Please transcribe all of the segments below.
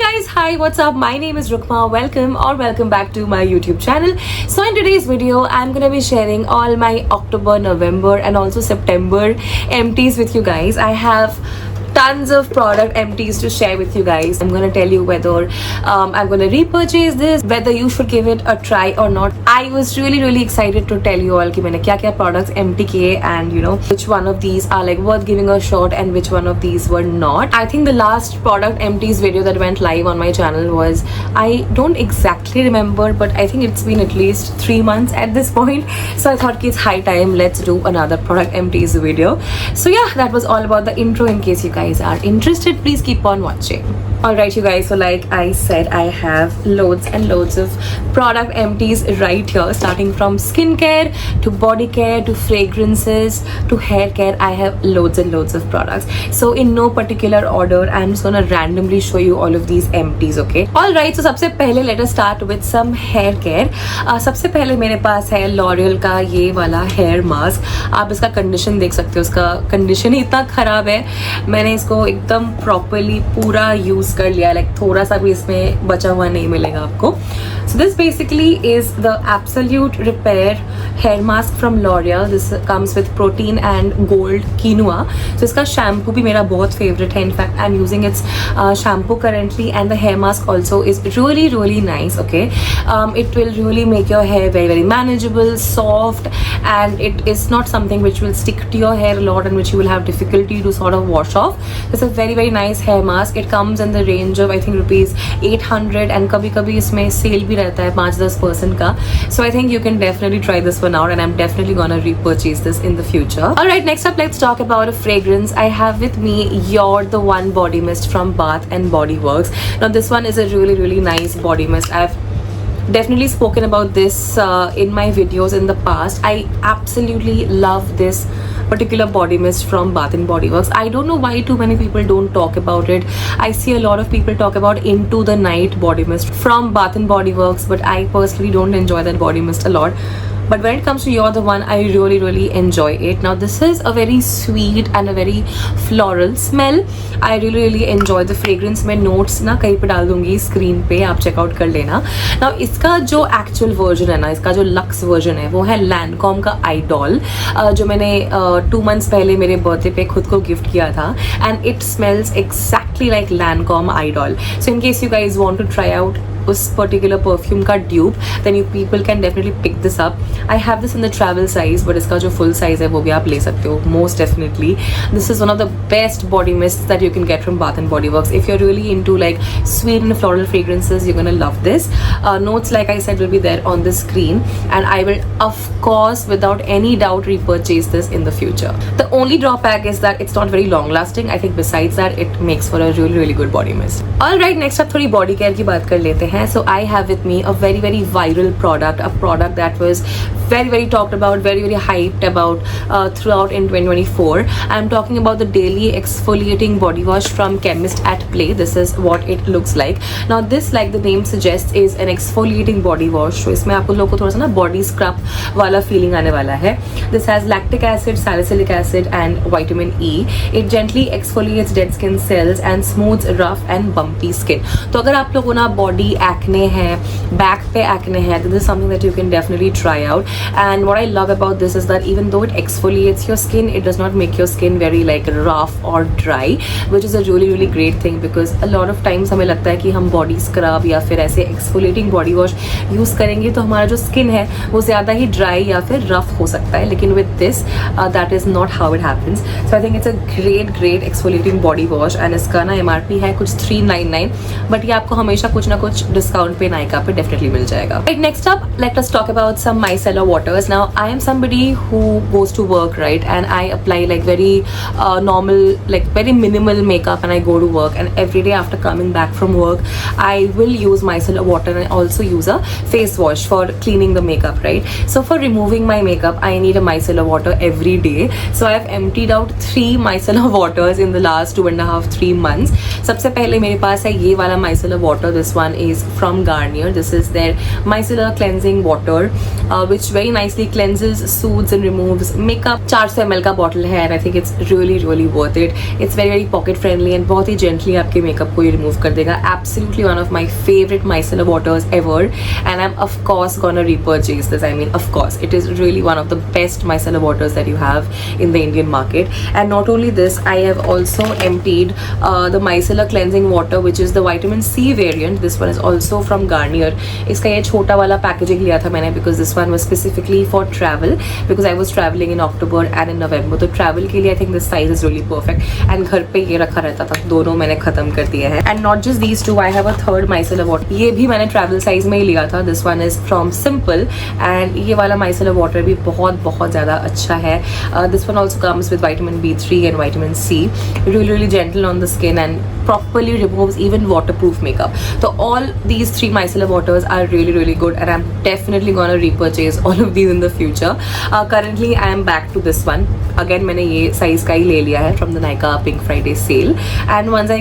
guys, hi, what's up? My name is Rukma. Welcome back to my YouTube channel. So in today's video, I'm gonna be sharing all my October, November and also September empties with you guys. I have tons of product empties to share with you guys. I'm gonna tell you whether I'm gonna repurchase this, whether you should give it a try or not. I was really excited to tell you all कि मैंने क्या क्या products empty किए and you know which one of these are like worth giving a shot and which one of these were not. I think the last product empties video that went live on my channel was, I don't exactly remember, but I think it's been at least 3 months at this point. So I thought it's high time, let's do another product empties video. So yeah, that was all about the intro. In case you guys are interested, please keep on watching. Alright you guys, so like I said, I have loads and loads of product empties right here, starting from skincare to body care to fragrances to hair care. I have loads and loads of products. So in no particular order, I'm just gonna randomly show you all of these empties, okay? Alright, so सबसे पहले let us start with some hair care. सबसे पहले मेरे पास है L'Oreal का ये वाला hair mask. आप इसका कंडीशन देख सकते हो, उसका कंडीशन ही इतना खराब है. मैंने इसको एकदम प्रॉपरली पूरा यूज कर लिया, लाइक थोड़ा सा भी इसमें बचा हुआ नहीं मिलेगा आपको. So this basically is the Absolute Repair hair mask from L'Oreal. This comes with protein and gold quinoa. So इसका shampoo भी मेरा बहुत favorite है. In fact, I'm using its shampoo currently, and the hair mask also is really nice. Okay, it will really make your hair very manageable, soft, and it is not something which will stick to your hair a lot and which you will have difficulty to sort of wash off. It's a very nice hair mask. It comes in the range of I think rupees 800, and कभी इसमें sale भी रहता है 5-10% का. So I think you can definitely try this one out, and I'm definitely gonna repurchase this in the future. Alright, next up let's talk about a fragrance. I have with me You're the One body mist from Bath and Body Works. Now this one is a really nice body mist. I've definitely spoken about this in my videos in the past. I absolutely love this particular body mist from Bath and Body Works. I don't know why too many people don't talk about it. I see a lot of people talk about Into the Night body mist from Bath and Body Works, but I personally don't enjoy that body mist a lot. But when it comes to You're the One, I really enjoy it. Now this is a very sweet and a very floral smell. I really enjoy the fragrance. मैं notes ना कहीं पे डाल दूँगी screen पे, आप check out कर लेना. Now इसका जो actual version है ना, इसका जो luxe version है वो है Lancome का Idol, जो मैंने 2 months पहले मेरे birthday पे खुद को gift किया था, and it smells exactly like Lancome Idol. So in case you guys want to try out उस पर्टिकुलर परफ्यूम का dupe, then you people can definitely pick this up. I have this in the travel size, but इसका जो full size है वो भी आप ले सकते हो. Most definitely this is one of the best body mist that you can get from Bath and Body Works. If you're really into like sweet and floral fragrances, you're gonna love this. Notes, like I said, will be there on the screen, and I will of course without any doubt repurchase this in the future. The only drawback is that it's not very long lasting. I think besides that it makes for a really good body mist. Alright, next up थोड़ी body care की बात कर लेते हैं. So I have with me a very viral product, a product that was very talked about, very hyped about throughout in 2024. I'm talking about the daily exfoliating body wash from Chemist at Play. This is what it looks like. Now this, like the name suggests, is an exfoliating body wash. So इसमें आपको लोगों को थोड़ा सा ना body scrub वाला feeling आने वाला है. This has lactic acid, salicylic acid and vitamin E. It gently exfoliates dead skin cells and smooths rough and bumpy skin. तो अगर आप लोगों ना body acne है, back पे acne है, this is something that you can definitely try out. And what I love about this is that even though it exfoliates your skin, it does not make your skin very like rough or dry, which is a really great thing, because a lot of times हमें लगता है कि हम body scrub या फिर ऐसे exfoliating body wash use करेंगे तो हमारा जो skin है वो ज़्यादा ही dry या फिर rough हो सकता है, लेकिन with this that is not how it happens. So I think it's a great exfoliating body wash, and इसका ना MRP है कुछ 399, बट ये आपको हमेशा कुछ ना कुछ डिस्काउंट पे नायका पे डेफिनेटली मिल जाएगा. Right, next up let us talk about some micellar waters. Now I am somebody who goes to work, right, and I apply like very normal, like very minimal makeup, and I go to work, and every day after coming back from work I will use micellar water, and I also use a face wash for cleaning the makeup, right? So for removing my makeup I need a micellar water every day. So I have emptied out 3 micellar waters in the last 2.5-3 months. सबसे पहले मेरे पास है ये वाला micellar water. This one is from Garnier. This is their micellar cleansing water, which very nicely cleanses, soothes and removes makeup. 400 ml का bottle है, and I think it's really worth it. It's very pocket friendly and बहुत ही gently आपके makeup को ये remove कर देगा. Absolutely one of my favorite micellar waters ever, and I'm of course gonna repurchase this. I mean, of course, it is really one of the best micellar waters that you have in the Indian market. And not only this, I have also emptied the micellar cleansing water, which is the vitamin C variant. This one is also from Garnier. इसका ये छोटा वाला packaging लिया था मैंने because this one was specifically for travel, because I was traveling in October and in November. तो travel के लिए I think this size is really perfect. And घर पे ये रखा रहता था, दोनों मैंने खत्म कर दिया है. And not just these two, I have a third micellar water. ये भी मैंने travel size में ही लिया था. This one is from Simple, and ये वाला micellar water भी बहुत ज़्यादा अच्छा है. This one also comes with vitamin B3 and vitamin C. Really gentle on the skin and properly removes even waterproof makeup. So all these three micellar waters are really good, and I'm definitely gonna repurchase all of these in the future. Currently I am back to this one. Again मैंने ये size का ही ले लिया है from the Nykaa Pink Friday sale, and once I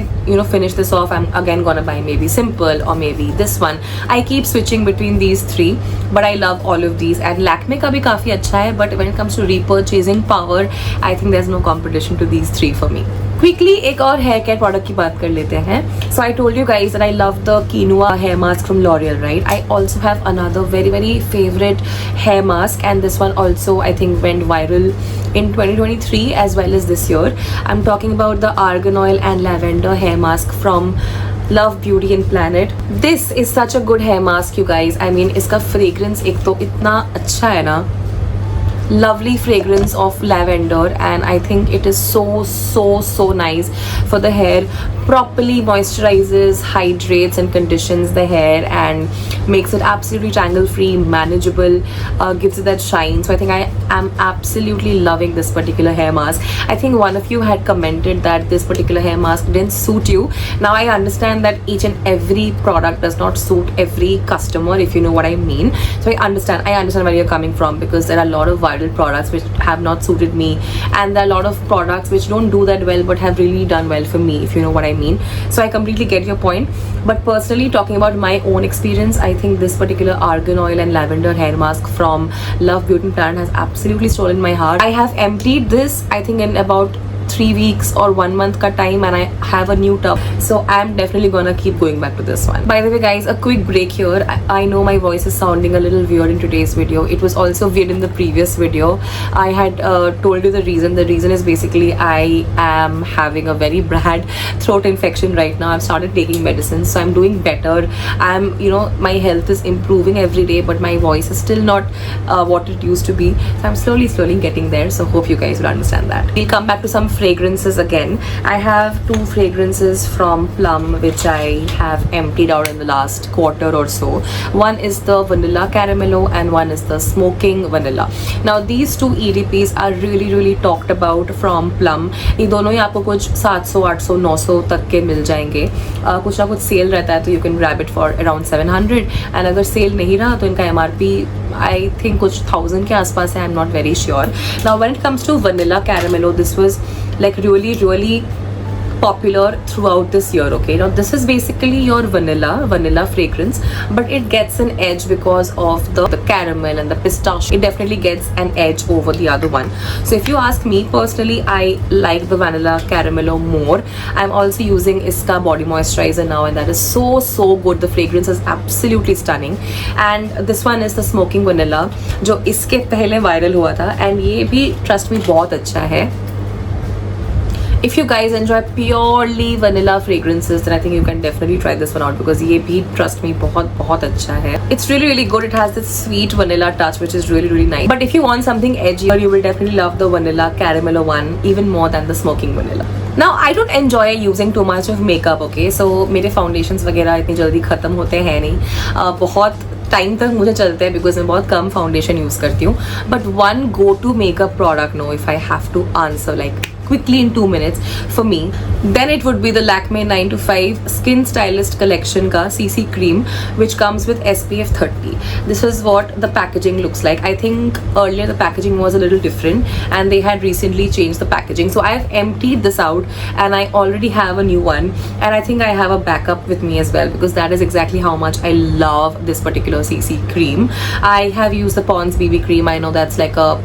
finish this off, I'm again gonna buy maybe Simple or maybe this one. I keep switching between these three, but I love all of these. And Lakme का भी काफ़ी अच्छा है, but when it comes to repurchasing power, I think there's no competition to these three for me. Quickly एक और hair care product की बात कर लेते हैं. So I told you guys that I love the quinoa hair mask from L'Oreal, right? I also have another very favorite hair mask, and this one also I think went viral in 2023 as well as this year. I'm talking about the argan oil and lavender hair mask from Love Beauty and Planet. This is such a good hair mask, you guys. I mean, इसका fragrance एक तो इतना अच्छा है ना. Lovely fragrance of lavender, and I think it is so nice for the hair. Properly moisturizes, hydrates and conditions the hair and makes it absolutely tangle free, manageable, gives it that shine. So I think I am absolutely loving this particular hair mask. I think one of you had commented that this particular hair mask didn't suit you. Now I understand that each and every product does not suit every customer, if you know what I mean. So I understand where you're coming from, because there are a lot of viral products which have not suited me, and there are a lot of products which don't do that well but have really done well for me, if you know what I mean. So I completely get your point, but personally, talking about my own experience, I think this particular argan oil and lavender hair mask from Love Beauty and Planet has absolutely stolen my heart. I have emptied this I think in about 3 weeks or 1 month ka time, and I have a new tub, so I'm definitely gonna keep going back to this one. By the way guys, a quick break here. I know my voice is sounding a little weird in today's video. It was also weird in the previous video. I had told you the reason. The reason is basically I am having a very bad throat infection right now. I've started taking medicine, so I'm doing better. I'm my health is improving every day, but my voice is still not what it used to be. So I'm slowly getting there, so hope you guys will understand that. We'll come back to some fragrances again. I have 2 fragrances from Plum which I have emptied out in the last quarter or so. One is the Vanilla Caramello and one is the Smoking Vanilla. Now these 2 EDPs are really talked about from Plum. ये दोनों ही आपको कुछ 700, 800, 900 तक के मिल जाएंगे. कुछ ना कुछ सेल रहता है तो you can grab it for around 700, and अगर सेल नहीं रहा तो इनका MRP I think कुछ 1000 के आसपास है. I'm not very sure. Now when it comes to Vanilla Caramello, this was like really popular throughout this year. Okay, now this is basically your vanilla fragrance, but it gets an edge because of the caramel and the pistachio. It definitely gets an edge over the other one. So if you ask me personally, I like the Vanilla Caramello more. I'm also using iska body moisturizer now, and that is so good. The fragrance is absolutely stunning. And this one is the Smoking Vanilla, जो इसके पहले viral हुआ था, and ये भी trust me बहुत अच्छा है. If you guys enjoy purely vanilla fragrances, then I think you can definitely try this one out, because ये भी trust me बहुत अच्छा है. It's really good. It has this sweet vanilla touch which is really nice. But if you want something edgier, you will definitely love the Vanilla Caramello one even more than the Smoking Vanilla. Now I don't enjoy using too much of makeup, okay? So मेरे foundations वगैरह इतनी जल्दी ख़त्म होते हैं नहीं. बहुत time तक मुझे चलते हैं बिकॉज मैं बहुत कम फाउंडेशन यूज़ करती हूँ. But one go to makeup product no, if I have to answer, like quickly in 2 minutes for me, then it would be the Lakme 9 to 5 Skin Stylist Collection ka CC cream, which comes with SPF 30. This is what the packaging looks like. I think earlier the packaging was a little different and they had recently changed the packaging. So I've emptied this out and I already have a new one, and I think I have a backup with me as well, because that is exactly how much I love this particular CC cream. I have used the Pond's BB cream. I know that's like a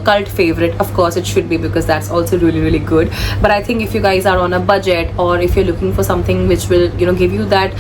cult favorite. Of course it should be, because that's also really good. But I think if you guys are on a budget, or if you're looking for something which will, you know, give you that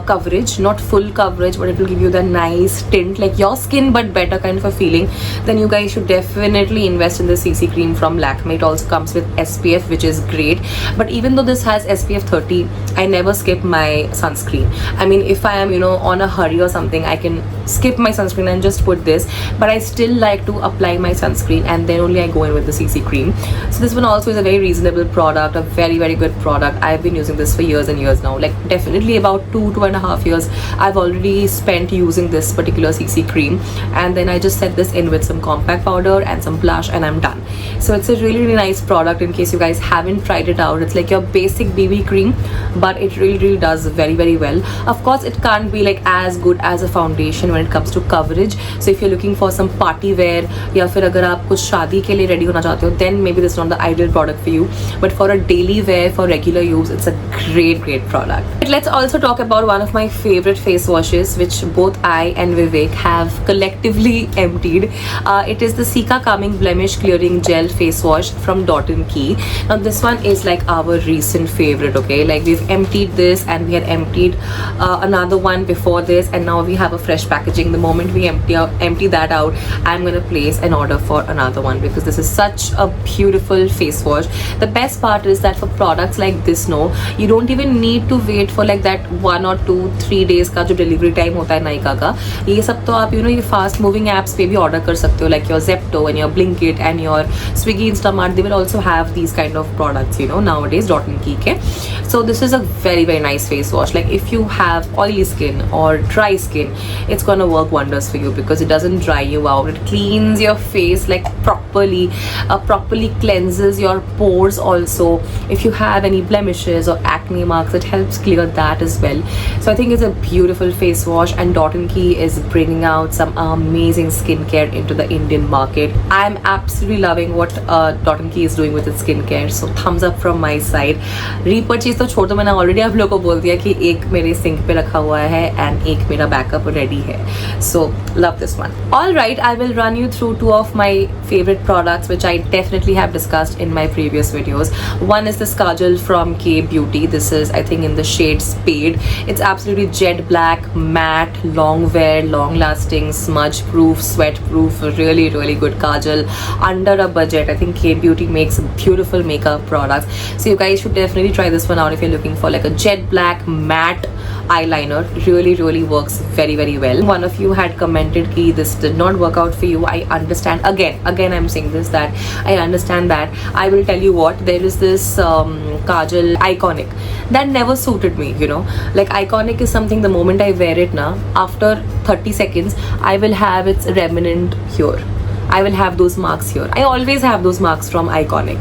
coverage, not full coverage, but it will give you that nice tint, like your skin but better kind of a feeling, then you guys should definitely invest in the CC cream from Lakme. It also comes with SPF, which is great. But even though this has SPF 30, I never skip my sunscreen. I mean, if I am, you know, on a hurry or something, I can skip my sunscreen and just put this, but I still like to apply my sunscreen and then only I go in with the CC cream. So this one also is a very reasonable product, a very good product. I've been using this for years and years now, like definitely about 2.5 years I've already spent using this particular CC cream, and then I just set this in with some compact powder and some blush and I'm done. So it's a really nice product. In case you guys haven't tried it out, it's like your basic BB cream, but it really does very well. Of course it can't be like as good as a foundation when it comes to coverage. So if you're looking for some party wear, या फिर अगर आप कुछ शादी के लिए ready होना चाहते हो, then maybe this is not the ideal product for you. But for a daily wear, for regular use, it's a great product. But let's also talk about one of my favorite face washes, which both I and Vivek have collectively emptied. It is the Cica Calming Blemish Clearing Gel Face Wash from Dot & Key. Now this one is like our recent favorite, okay? Like we've emptied this and we had emptied another one before this, and now we have a fresh packaging. The moment we empty that out, I'm gonna place an order for another one, because this is such a beautiful face wash. The best part is that for products like this, no, you don't even need to wait for like that 1 or 2, 3 days का जो delivery time होता है Nykaa का. ये सब तो आप, you know, ये fast moving apps पे भी order कर सकते हो, like your Zepto and your Blinkit and your Swiggy, Instamart. They will also have these kind of products, you know, nowadays. Dot & Key के. So this is a very nice face wash. Like if you have oily skin or dry skin, it's gonna work wonders for you, because it doesn't dry you out. It cleans your face like properly cleanses your pores also. If you have any blemishes or acne marks, it helps clear that as well. So I think it's a beautiful face wash, and Dot & Key is bringing out some amazing skincare into the Indian market. I'm absolutely loving what Dot & Key is doing with its skincare. So thumbs up from my side. Repurchase तो छोड़ दो, मैंने already आप लोगों को बोल दिया कि एक मेरे सिंक पे रखा हुआ है एंड एक मेरा बैकअप रेडी है. So love this one. Alright, I will run you through 2 of my favorite products which I definitely have discussed in my previous videos. One is this kajal from K Beauty. This is, I think, in the shade Spade. It's absolutely jet black, matte, long wear, long lasting, smudge proof, sweat proof, really good kajal under a budget. I think K Beauty makes beautiful makeup products, so you guys should definitely try this one out if you're looking for like a jet black matte eyeliner. Really works very well. One of you had commented ki this did not work out for you. I understand. Again I'm saying this, that I understand that. I will tell you what, there is this kajal Iconic that never suited me, you know. Like Iconic is something, the moment I wear it now, after 30 seconds I will have its remnant here. I will have those marks here. I always have those marks from Iconic.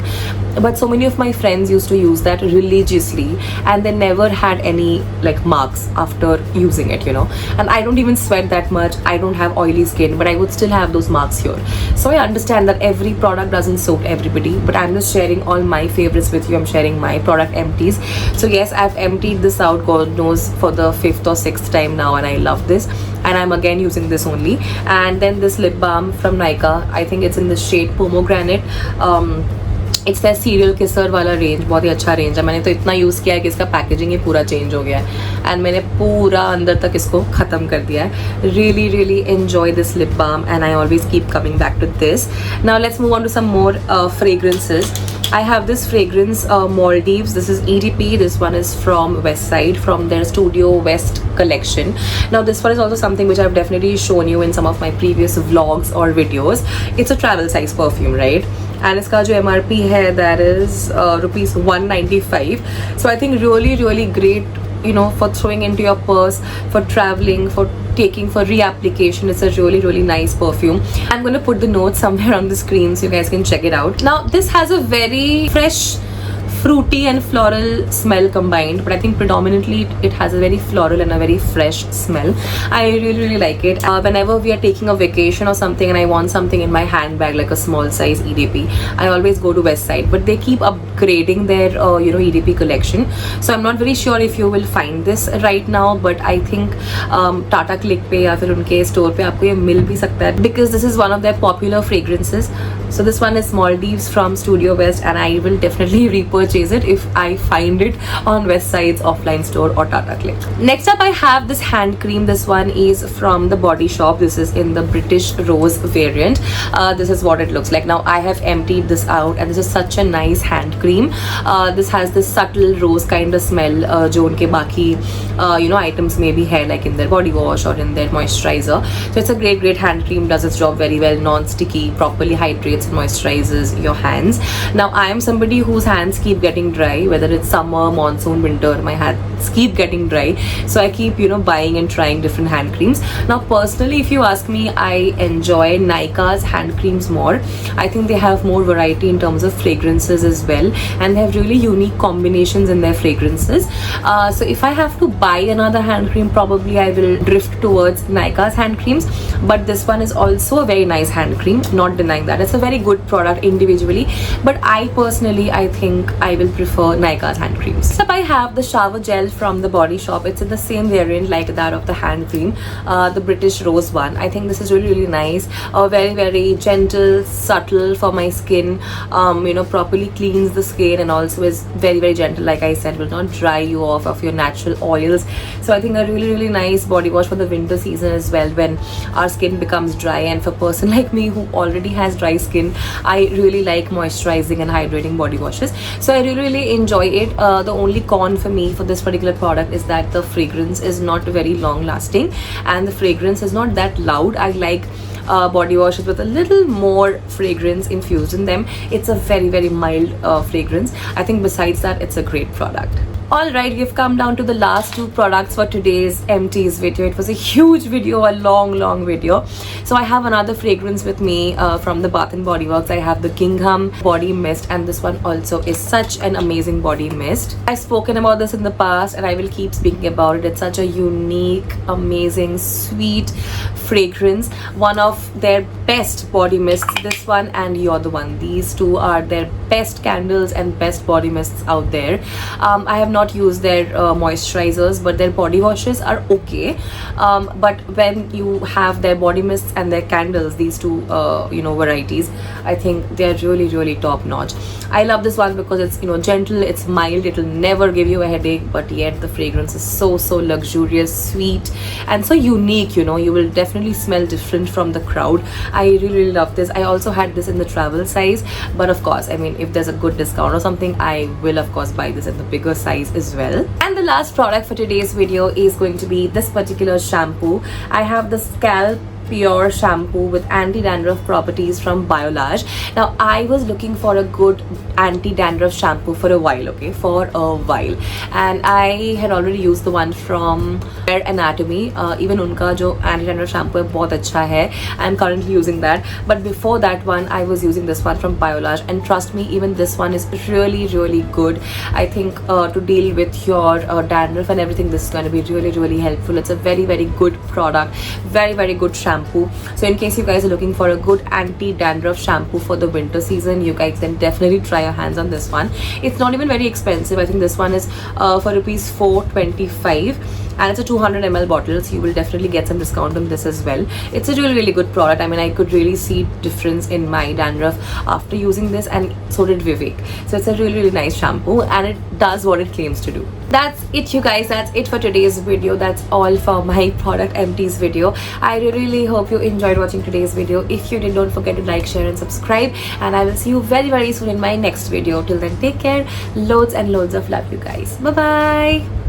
But so many of my friends used to use that religiously and they never had any like marks after using it, you know. And I don't even sweat that much. I don't have oily skin, but I would still have those marks here. So I understand that every product doesn't suit everybody, but I'm just sharing all my favorites with you. I'm sharing my product empties. So yes, I've emptied this out, God knows, for the 5th or 6th time now, and I love this. And I'm again using this only. And then this lip balm from Nykaa. I think it's in the shade Pomegranate. It's that serial kisser वाला range, बहुत ही अच्छा range है. मैंने तो इतना use किया है कि इसका पैकेजिंग ही पूरा चेंज हो गया है एंड मैंने पूरा अंदर तक इसको ख़त्म कर दिया है. Really enjoy this lip balm and I always keep coming back to this. Now let's move on to some more fragrances. I have this fragrance Maldives. This is EDP. This one is from Westside, from their Studio West collection. Now this one is also something which I've definitely shown you in some of my previous vlogs or videos. It's a travel size perfume, right? And इसका जो MRP है that is rupees 195. So I think really great for throwing into your purse, for traveling, for taking for reapplication. It's a really nice perfume. I'm going to put the notes somewhere on the screen so you guys can check it out. Now this has a very fresh, fruity and floral smell combined, but I think predominantly it has a very floral and a very fresh smell. I really like it. Whenever we are taking a vacation or something and I want something in my handbag like a small size EDP, I always go to Westside, but they keep upgrading their EDP collection, so I'm not very sure if you will find this right now, but I think Tata Click पे या फिर उनके store पे आपको ये मिल भी सकता है, because this is one of their popular fragrances. So this one is Maldives from Studio West, and I will definitely repurchase it if I find it on Westside's offline store or Tata Click. Next up I have this hand cream. This one is from the Body Shop. This is in the British Rose variant. This is what it looks like. Now I have emptied this out, and this is such a nice hand cream. This has this subtle rose kind of smell जो उनके बाकी items may be है, like in their body wash or in their moisturizer. So it's a great hand cream, does its job very well, non-sticky, properly hydrates and moisturizes your hands. Now I am somebody whose hands keep getting dry, whether it's summer, monsoon, winter, my hands keep getting dry, so I keep buying and trying different hand creams. Now personally, if you ask me, I enjoy Nykaa's hand creams more. I think they have more variety in terms of fragrances as well, and they have really unique combinations in their fragrances. So if I have to buy another hand cream, probably I will drift towards Nykaa's hand creams, but this one is also a very nice hand cream, not denying that. It's a very good product individually, but I personally, I think I will prefer Nykaa's hand creams. So I have the shower gel from the Body Shop. It's in the same variant like that of the hand cream, the British Rose one. I think this is really nice, very gentle, subtle for my skin, properly cleans the skin, and also is very gentle, like I said, will not dry you off of your natural oils. So I think a really nice body wash for the winter season as well, when our skin becomes dry. And for a person like me who already has dry skin, I really like moisturizing and hydrating body washes, so I really enjoy it. The only con for me for this particular product is that the fragrance is not very long lasting, and the fragrance is not that loud. I like body washes with a little more fragrance infused in them. It's a very mild fragrance. I think besides that, it's a great product. Alright, we've come down to the last two products for today's empties video. It was a huge video, a long video. So I have another fragrance with me from the Bath & Body Works. I have the Gingham body mist, and this one also is such an amazing body mist. I've spoken about this in the past, and I will keep speaking about it. It's such a unique, amazing, sweet fragrance. One of their best body mists, this one and You're the One. These two are their best candles and best body mists out there. I have not used their moisturizers, but their body washes are okay. But when you have their body mists and their candles, these two varieties, I think they're really top notch. I love this one because it's gentle, it's mild, it'll never give you a headache, but yet the fragrance is so luxurious, sweet, and so unique. You will definitely smell different from the crowd. I really love this. I also had this in the travel size, but of course, I mean, if there's a good discount or something, I will of course buy this in the bigger size as well. And the last product for today's video is going to be this particular shampoo. I have the Scalp Pure shampoo with anti-dandruff properties from Biolage. Now I was looking for a good anti-dandruff shampoo for a while, and I had already used the one from Hair Anatomy. Even unka jo anti-dandruff shampoo hai bahut acha hai. I'm currently using that, but before that one I was using this one from Biolage, and trust me, even this one is really good. I think to deal with your dandruff and everything, this is going to be really helpful. It's a very good product, very good shampoo. So in case you guys are looking for a good anti-dandruff shampoo for the winter season, you guys can definitely try your hands on this one. It's not even very expensive. I think this one is for rupees 425, and it's a 200 ml bottle, so you will definitely get some discount on this as well. It's a really good product. I mean, I could really see difference in my dandruff after using this, and so did Vivek. So it's a really nice shampoo, and it does what it claims to do. That's it, you guys. That's it for today's video. That's all for my product empties video. I really hope you enjoyed watching today's video. If you did, don't forget to like, share and subscribe, and I will see you very soon in my next video. Till then, take care. Loads and loads of love, you guys. Bye bye.